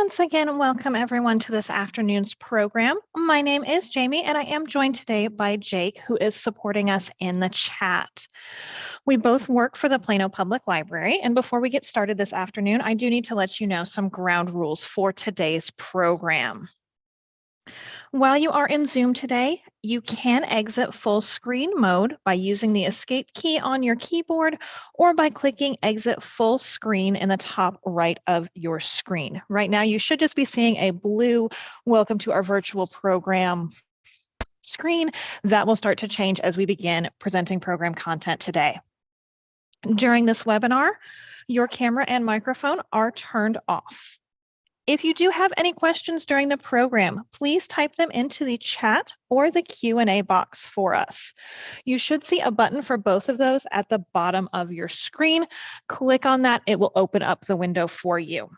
Once again, welcome everyone to this afternoon's program. My name is Jamie, and I am joined today by Jake, who is supporting us in the chat. We both work for the Plano Public Library, and before we get started this afternoon, I do need to let you know some ground rules for today's program. While you are in Zoom today, you can exit full screen mode by using the escape key on your keyboard or by clicking exit full screen in the top right of your screen. Right now, you should just be seeing a blue welcome to our virtual program screen. That will start to change as we begin presenting program content today. During this webinar, your camera and microphone are turned off. If you do have any questions during the program, please type them into the chat or the Q&A box for us. You should see a button for both of those at the bottom of your screen. Click on that, it will open up the window for you.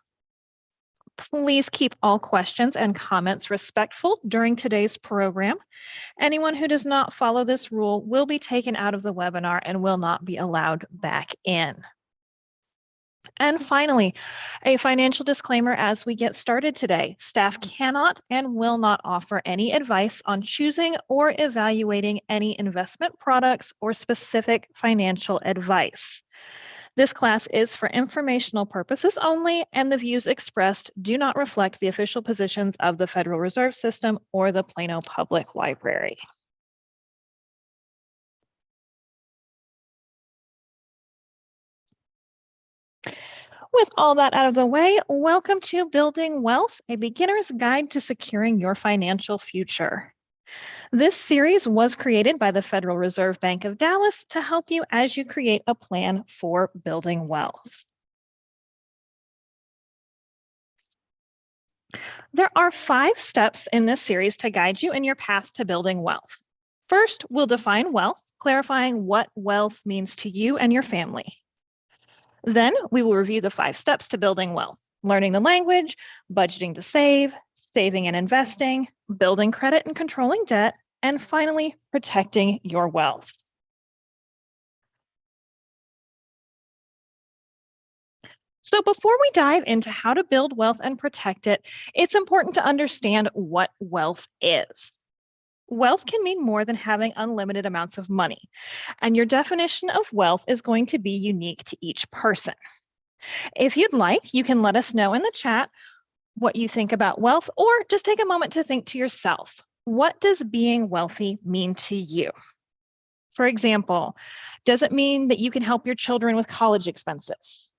Please keep all questions and comments respectful during today's program. Anyone who does not follow this rule will be taken out of the webinar and will not be allowed back in. And finally, a financial disclaimer as we get started today. Staff cannot and will not offer any advice on choosing or evaluating any investment products or specific financial advice. This class is for informational purposes only, and the views expressed do not reflect the official positions of the Federal Reserve System or the Plano Public Library. With all that out of the way, welcome to Building Wealth, a beginner's guide to securing your financial future. This series was created by the Federal Reserve Bank of Dallas to help you as you create a plan for building wealth. There are 5 steps in this series to guide you in your path to building wealth. First, we'll define wealth, clarifying what wealth means to you and your family. Then we will review the 5 steps to building wealth: learning the language, budgeting to save, saving and investing, building credit and controlling debt, and finally, protecting your wealth. So before we dive into how to build wealth and protect it, it's important to understand what wealth is. Wealth can mean more than having unlimited amounts of money, and your definition of wealth is going to be unique to each person. If you'd like, you can let us know in the chat what you think about wealth, or just take a moment to think to yourself, what does being wealthy mean to you? For example, does it mean that you can help your children with college expenses?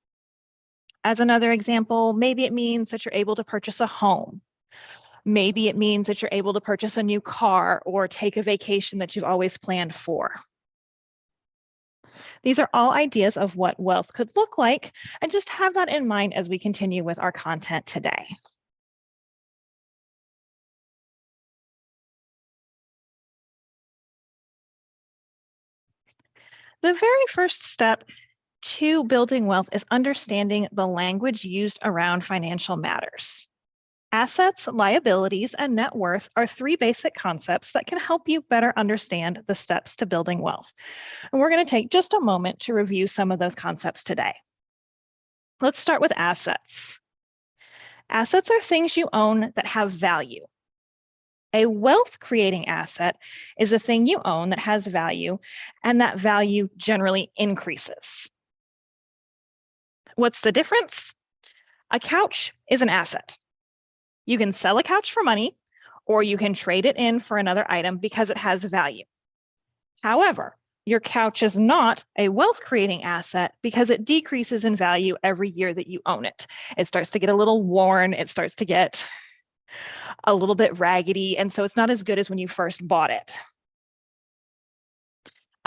As another example, maybe it means that you're able to purchase a home. Maybe it means that you're able to purchase a new car or take a vacation that you've always planned for. These are all ideas of what wealth could look like, and just have that in mind as we continue with our content today. The very first step to building wealth is understanding the language used around financial matters. Assets, liabilities, and net worth are 3 basic concepts that can help you better understand the steps to building wealth. And we're going to take just a moment to review some of those concepts today. Let's start with assets. Assets are things you own that have value. A wealth-creating asset is a thing you own that has value, and that value generally increases. What's the difference? A couch is an asset. You can sell a couch for money, or you can trade it in for another item because it has value. However, your couch is not a wealth-creating asset because it decreases in value every year that you own it. It starts to get a little worn, it starts to get a little bit raggedy, and so it's not as good as when you first bought it.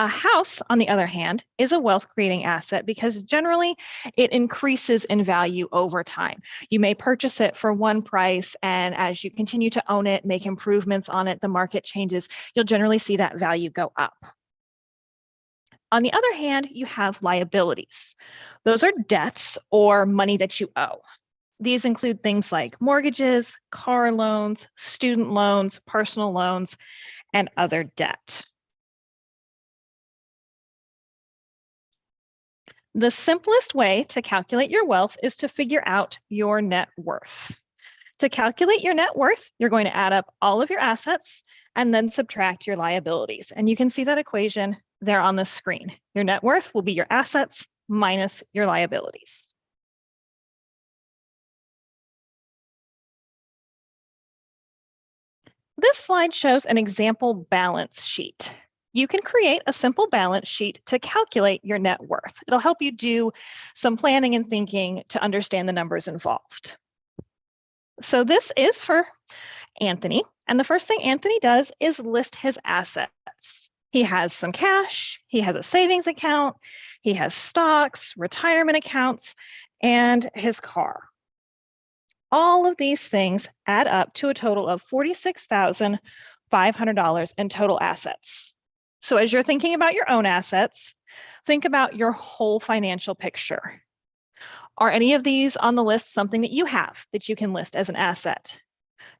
A house, on the other hand, is a wealth-creating asset because generally it increases in value over time. You may purchase it for one price, and as you continue to own it, make improvements on it, the market changes, you'll generally see that value go up. On the other hand, you have liabilities. Those are debts or money that you owe. These include things like mortgages, car loans, student loans, personal loans, and other debt. The simplest way to calculate your wealth is to figure out your net worth. To calculate your net worth, you're going to add up all of your assets and then subtract your liabilities. And you can see that equation there on the screen. Your net worth will be your assets minus your liabilities. This slide shows an example balance sheet. You can create a simple balance sheet to calculate your net worth. It'll help you do some planning and thinking to understand the numbers involved. So this is for Anthony. And the first thing Anthony does is list his assets. He has some cash, he has a savings account, he has stocks, retirement accounts, and his car. All of these things add up to a total of $46,500 in total assets. So as you're thinking about your own assets, think about your whole financial picture. Are any of these on the list something that you have that you can list as an asset?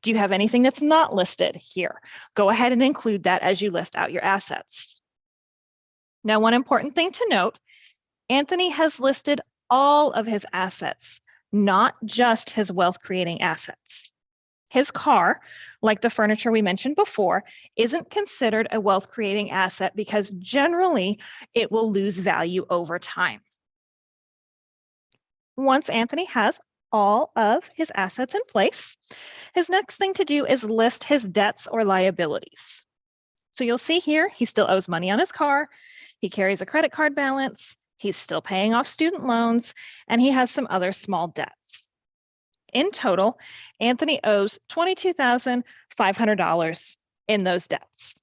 Do you have anything that's not listed here? Go ahead and include that as you list out your assets. Now, one important thing to note, Anthony has listed all of his assets, not just his wealth-creating assets. His car, like the furniture we mentioned before, isn't considered a wealth-creating asset because generally it will lose value over time. Once Anthony has all of his assets in place, his next thing to do is list his debts or liabilities. So you'll see here, he still owes money on his car, he carries a credit card balance, he's still paying off student loans, and he has some other small debts. In total, Anthony owes $22,500 in those debts.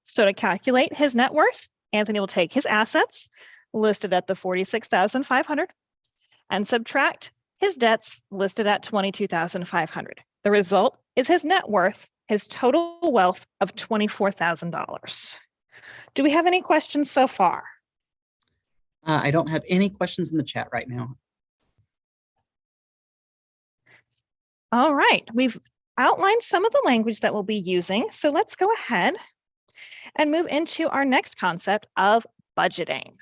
So to calculate his net worth, Anthony will take his assets listed at the $46,500 and subtract his debts listed at $22,500. The result is his net worth, his total wealth of $24,000. Do we have any questions so far? I don't have any questions in the chat right now. All right, we've outlined some of the language that we'll be using, so let's go ahead and move into our next concept of budgeting.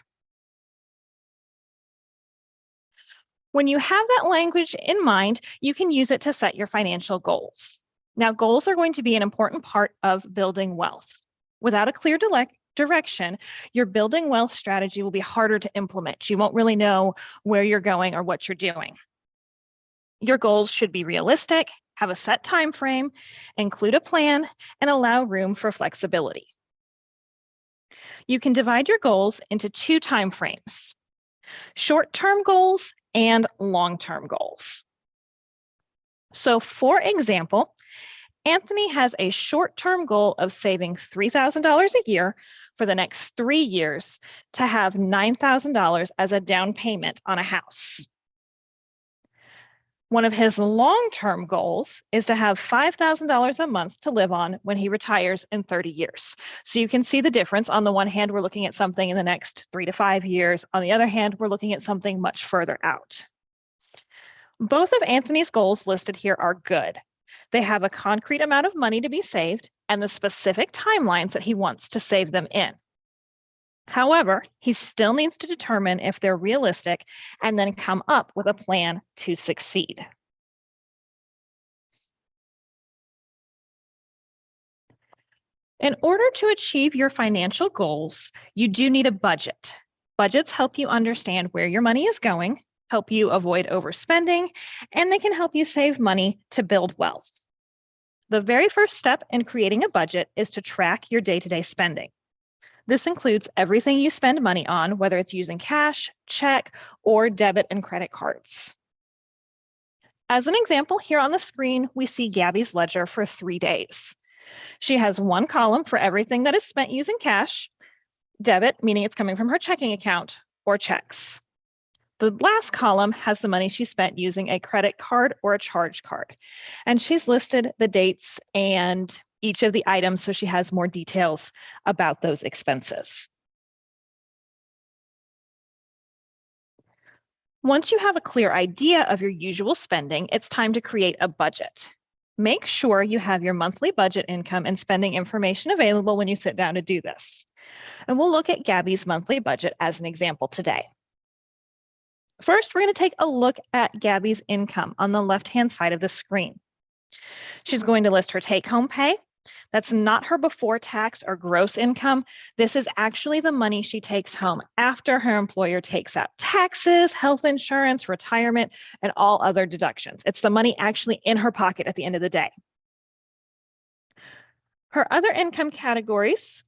When you have that language in mind, you can use it to set your financial goals. Now, goals are going to be an important part of building wealth. Without a clear direction, your building wealth strategy will be harder to implement. You won't really know where you're going or what you're doing. Your goals should be realistic, have a set time frame, include a plan, and allow room for flexibility. You can divide your goals into two time frames: short-term goals and long-term goals. So for example, Anthony has a short-term goal of saving $3,000 a year for the next 3 years to have $9,000 as a down payment on a house. One of his long-term goals is to have $5,000 a month to live on when he retires in 30 years. So you can see the difference. On the one hand, we're looking at something in the next 3 to 5 years. On the other hand, we're looking at something much further out. Both of Anthony's goals listed here are good. They have a concrete amount of money to be saved and the specific timelines that he wants to save them in. However, he still needs to determine if they're realistic and then come up with a plan to succeed. In order to achieve your financial goals, you do need a budget. Budgets help you understand where your money is going, help you avoid overspending, and they can help you save money to build wealth. The very first step in creating a budget is to track your day-to-day spending. This includes everything you spend money on, whether it's using cash, check, or debit and credit cards. As an example, here on the screen, we see Gabby's ledger for 3 days. She has one column for everything that is spent using cash, debit, meaning it's coming from her checking account, or checks. The last column has the money she spent using a credit card or a charge card. And she's listed the dates and each of the items so she has more details about those expenses. Once you have a clear idea of your usual spending, it's time to create a budget. Make sure you have your monthly budget income and spending information available when you sit down to do this. And we'll look at Gabby's monthly budget as an example today. First, we're going to take a look at Gabby's income on the left-hand side of the screen. She's going to list her take-home pay. That's not her before tax or gross income. This is actually the money she takes home after her employer takes out taxes, health insurance, retirement, and all other deductions. It's the money actually in her pocket at the end of the day. Her other income categories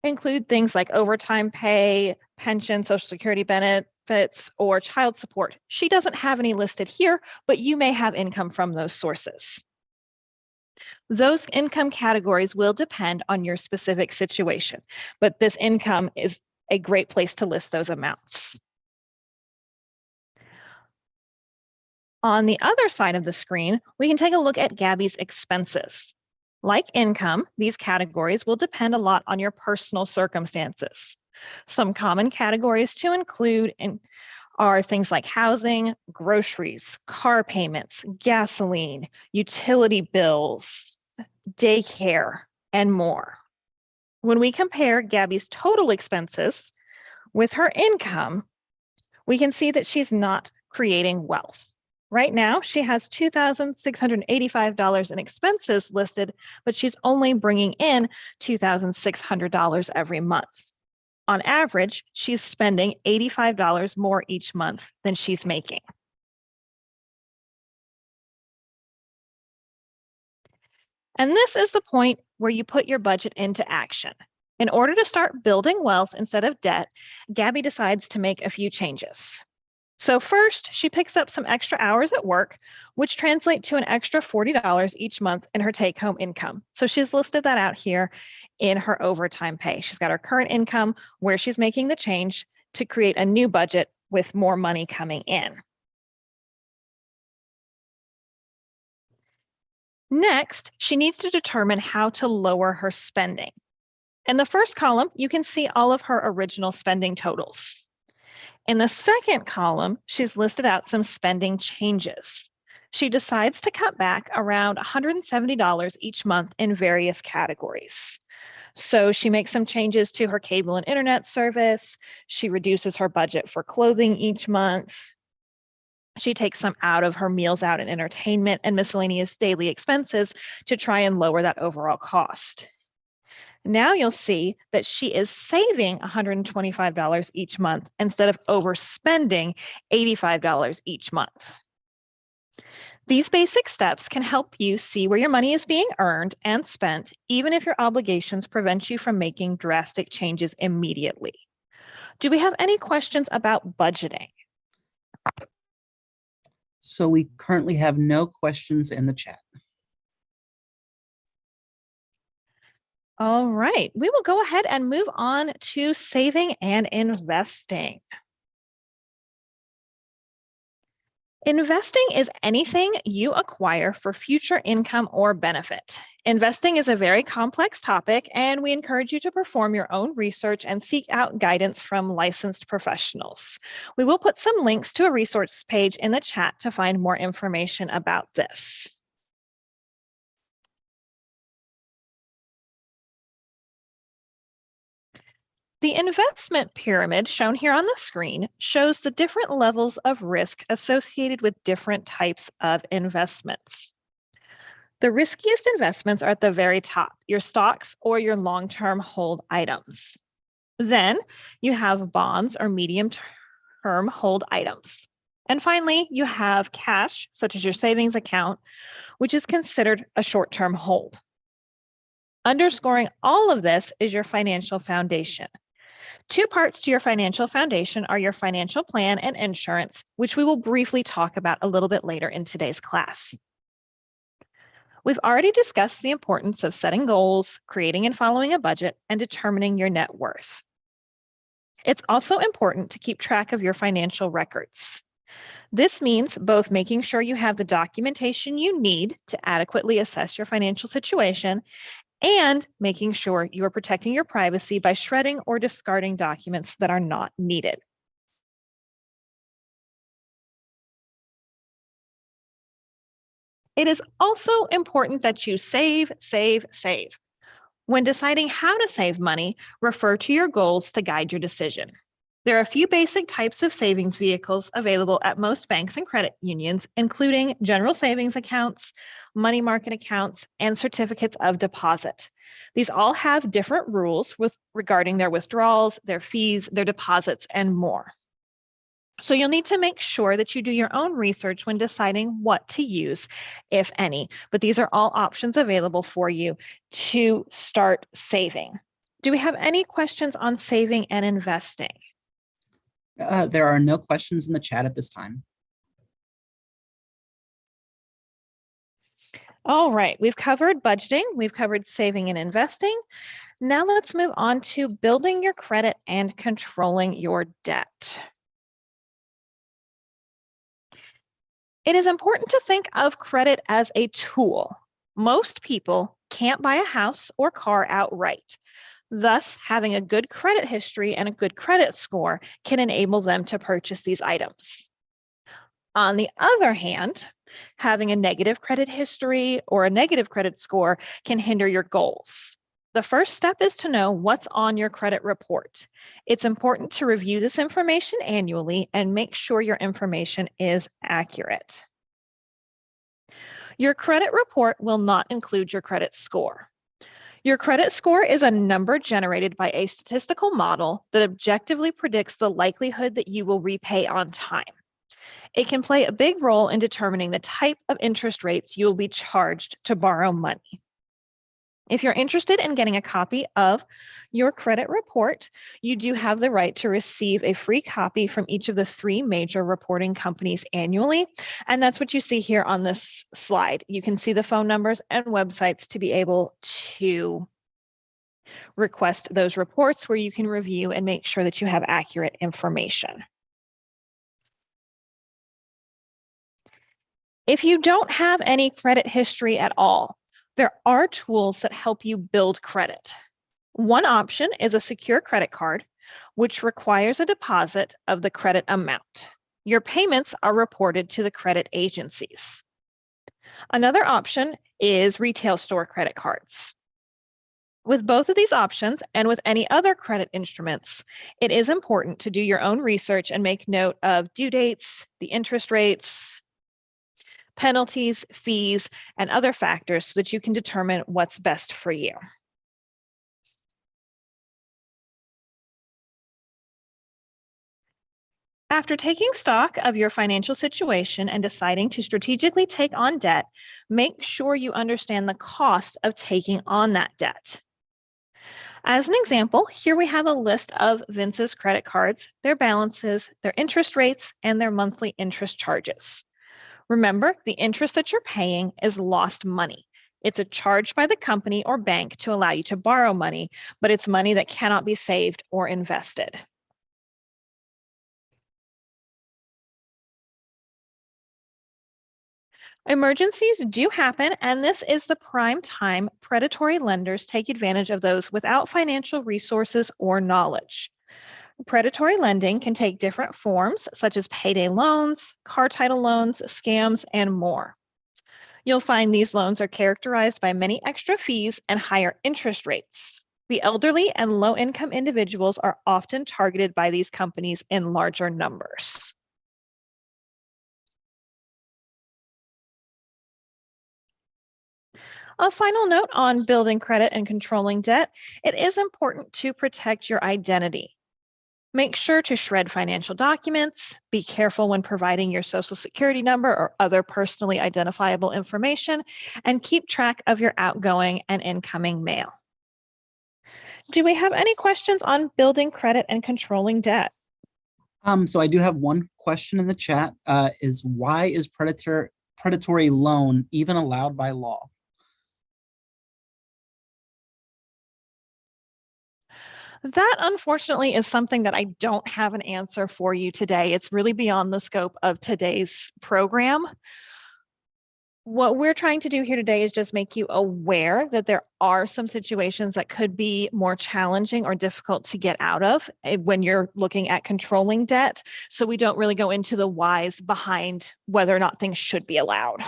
include things like overtime pay, pension, Social Security benefits, or child support. She doesn't have any listed here, but you may have income from those sources. Those income categories will depend on your specific situation, but this income is a great place to list those amounts. On the other side of the screen, we can take a look at Gabby's expenses. Like income, these categories will depend a lot on your personal circumstances. Some common categories to include are things like housing, groceries, car payments, gasoline, utility bills, daycare, and more. When we compare Gabby's total expenses with her income, we can see that she's not creating wealth. Right now, she has $2,685 in expenses listed, but she's only bringing in $2,600 every month. On average, she's spending $85 more each month than she's making. And this is the point where you put your budget into action. In order to start building wealth instead of debt, Gabby decides to make a few changes. So first, she picks up some extra hours at work, which translate to an extra $40 each month in her take-home income. So she's listed that out here in her overtime pay. She's got her current income where she's making the change to create a new budget with more money coming in. Next, she needs to determine how to lower her spending. In the first column, you can see all of her original spending totals. In the second column, she's listed out some spending changes. She decides to cut back around $170 each month in various categories. So she makes some changes to her cable and internet service. She reduces her budget for clothing each month. She takes some out of her meals out and entertainment and miscellaneous daily expenses to try and lower that overall cost. Now you'll see that she is saving $125 each month instead of overspending $85 each month. These basic steps can help you see where your money is being earned and spent, even if your obligations prevent you from making drastic changes immediately. Do we have any questions about budgeting? So we currently have no questions in the chat. All right, we will go ahead and move on to saving and investing. Investing is anything you acquire for future income or benefit. Investing is a very complex topic, and we encourage you to perform your own research and seek out guidance from licensed professionals. We will put some links to a resource page in the chat to find more information about this. The investment pyramid shown here on the screen shows the different levels of risk associated with different types of investments. The riskiest investments are at the very top, your stocks or your long-term hold items. Then you have bonds or medium-term hold items. And finally, you have cash, such as your savings account, which is considered a short-term hold. Underscoring all of this is your financial foundation. Two parts to your financial foundation are your financial plan and insurance, which we will briefly talk about a little bit later in today's class. We've already discussed the importance of setting goals, creating and following a budget, and determining your net worth. It's also important to keep track of your financial records. This means both making sure you have the documentation you need to adequately assess your financial situation and making sure you are protecting your privacy by shredding or discarding documents that are not needed. It is also important that you save, save, save. When deciding how to save money, refer to your goals to guide your decision. There are a few basic types of savings vehicles available at most banks and credit unions, including general savings accounts, money market accounts, and certificates of deposit. These all have different rules regarding their withdrawals, their fees, their deposits, and more. So you'll need to make sure that you do your own research when deciding what to use, if any. But these are all options available for you to start saving. Do we have any questions on saving and investing? There are no questions in the chat at this time. All right, we've covered budgeting, we've covered saving and investing. Now let's move on to building your credit and controlling your debt. It is important to think of credit as a tool. Most people can't buy a house or car outright. Thus, having a good credit history and a good credit score can enable them to purchase these items. On the other hand, having a negative credit history or a negative credit score can hinder your goals. The first step is to know what's on your credit report. It's important to review this information annually and make sure your information is accurate. Your credit report will not include your credit score. Your credit score is a number generated by a statistical model that objectively predicts the likelihood that you will repay on time. It can play a big role in determining the type of interest rates you will be charged to borrow money. If you're interested in getting a copy of your credit report, you do have the right to receive a free copy from each of the 3 major reporting companies annually. And that's what you see here on this slide. You can see the phone numbers and websites to be able to request those reports where you can review and make sure that you have accurate information. If you don't have any credit history at all, there are tools that help you build credit. One option is a secure credit card, which requires a deposit of the credit amount. Your payments are reported to the credit agencies. Another option is retail store credit cards. With both of these options and with any other credit instruments, it is important to do your own research and make note of due dates, the interest rates, penalties, fees, and other factors so that you can determine what's best for you. After taking stock of your financial situation and deciding to strategically take on debt, make sure you understand the cost of taking on that debt. As an example, here we have a list of Vince's credit cards, their balances, their interest rates, and their monthly interest charges. Remember, the interest that you're paying is lost money. It's a charge by the company or bank to allow you to borrow money, but it's money that cannot be saved or invested. Emergencies do happen, and this is the prime time predatory lenders take advantage of those without financial resources or knowledge. Predatory lending can take different forms, such as payday loans, car title loans, scams, and more. You'll find these loans are characterized by many extra fees and higher interest rates. The elderly and low-income individuals are often targeted by these companies in larger numbers. A final note on building credit and controlling debt, it is important to protect your identity. Make sure to shred financial documents, be careful when providing your social security number or other personally identifiable information, and keep track of your outgoing and incoming mail. Do we have any questions on building credit and controlling debt? So I do have one question in the chat, is why is predatory loan even allowed by law? That unfortunately is something that I don't have an answer for you today. It's really beyond the scope of today's program. What we're trying to do here today is just make you aware that there are some situations that could be more challenging or difficult to get out of when you're looking at controlling debt. So we don't really go into the whys behind whether or not things should be allowed.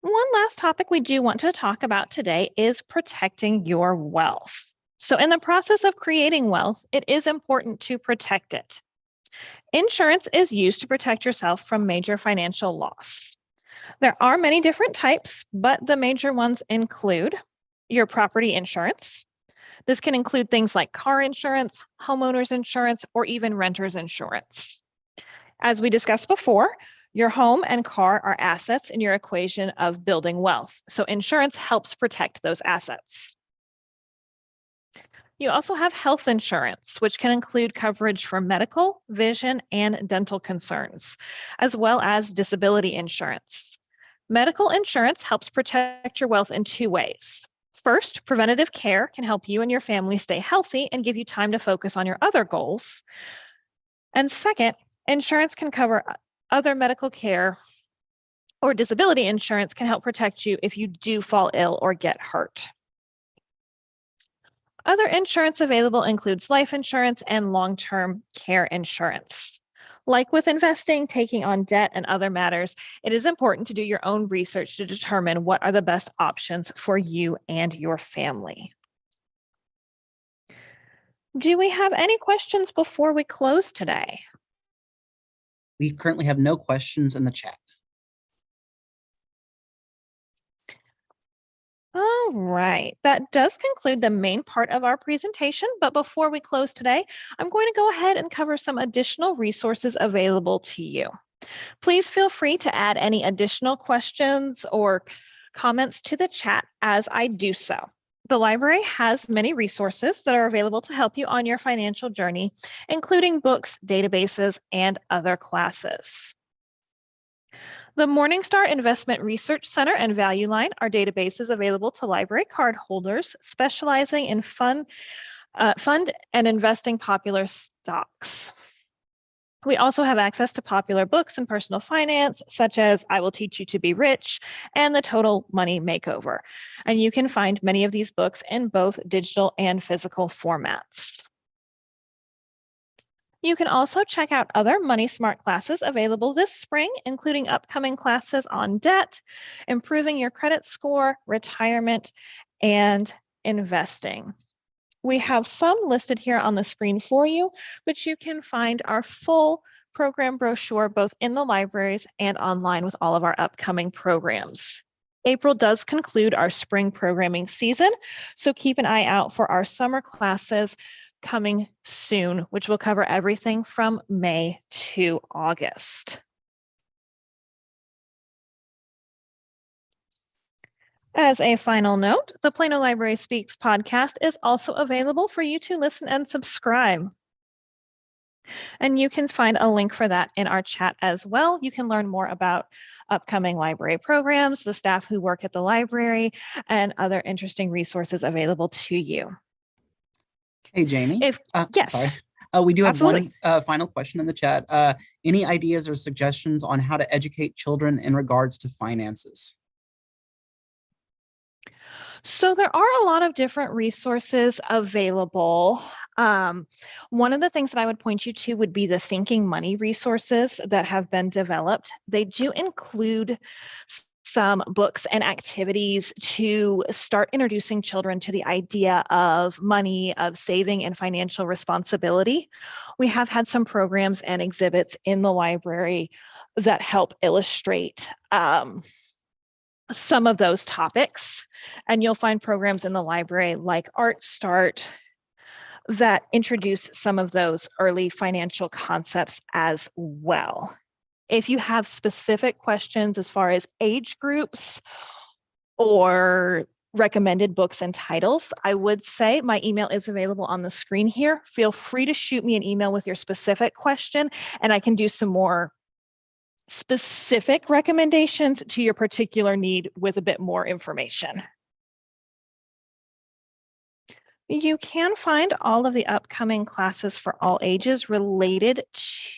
One last topic we do want to talk about today is protecting your wealth. So, in the process of creating wealth, it is important to protect it. Insurance is used to protect yourself from major financial loss. There are many different types, but the major ones include your property insurance. This can include things like car insurance, homeowners insurance, or even renter's insurance. As we discussed before, your home and car are assets in your equation of building wealth. So insurance helps protect those assets. You also have health insurance, which can include coverage for medical, vision, and dental concerns, as well as disability insurance. Medical insurance helps protect your wealth in two ways. First, preventative care can help you and your family stay healthy and give you time to focus on your other goals. And second, insurance can cover other medical care, or disability insurance can help protect you if you do fall ill or get hurt. Other insurance available includes life insurance and long-term care insurance. Like with investing, taking on debt, and other matters, it is important to do your own research to determine what are the best options for you and your family. Do we have any questions before we close today? We currently have no questions in the chat. All right, that does conclude the main part of our presentation, but before we close today, I'm going to go ahead and cover some additional resources available to you. Please feel free to add any additional questions or comments to the chat as I do so. The library has many resources that are available to help you on your financial journey, including books, databases, and other classes. The Morningstar Investment Research Center and Value Line are databases available to library card holders specializing in fund and investing popular stocks. We also have access to popular books in personal finance, such as I Will Teach You to Be Rich and The Total Money Makeover. And you can find many of these books in both digital and physical formats. You can also check out other Money Smart classes available this spring, including upcoming classes on debt, improving your credit score, retirement, and investing. We have some listed here on the screen for you, but you can find our full program brochure both in the libraries and online with all of our upcoming programs. April does conclude our spring programming season, so keep an eye out for our summer classes coming soon, which will cover everything from May to August. As a final note, the Plano Library Speaks podcast is also available for you to listen and subscribe. And you can find a link for that in our chat as well. You can learn more about upcoming library programs, the staff who work at the library, and other interesting resources available to you. Hey, Jamie. Yes. Sorry. We do have absolutely. one final question in the chat. Any ideas or suggestions on how to educate children in regards to finances? So there are a lot of different resources available. One of the things that I would point you to would be the Thinking Money resources that have been developed. They do include some books and activities to start introducing children to the idea of money, of saving, and financial responsibility. We have had some programs and exhibits in the library that help illustrate some of those topics. And you'll find programs in the library like Art Start that introduce some of those early financial concepts as well. If you have specific questions as far as age groups or recommended books and titles, I would say my email is available on the screen here. Feel free to shoot me an email with your specific question, and I can do some more specific recommendations to your particular need with a bit more information. You can find all of the upcoming classes for all ages related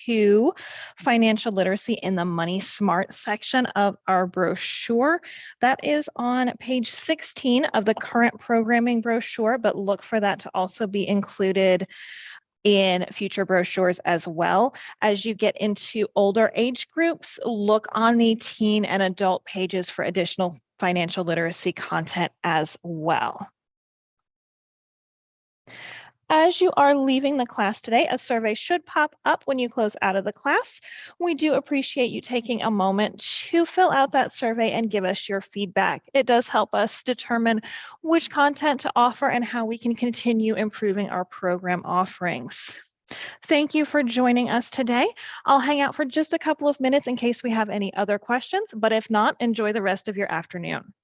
to financial literacy in the Money Smart section of our brochure. That is on page 16 of the current programming brochure, but look for that to also be included in future brochures as well. As you get into older age groups, look on the teen and adult pages for additional financial literacy content as well. As you are leaving the class today, a survey should pop up when you close out of the class. We do appreciate you taking a moment to fill out that survey and give us your feedback. It does help us determine which content to offer and how we can continue improving our program offerings. Thank you for joining us today. I'll hang out for just a couple of minutes in case we have any other questions, but if not, enjoy the rest of your afternoon.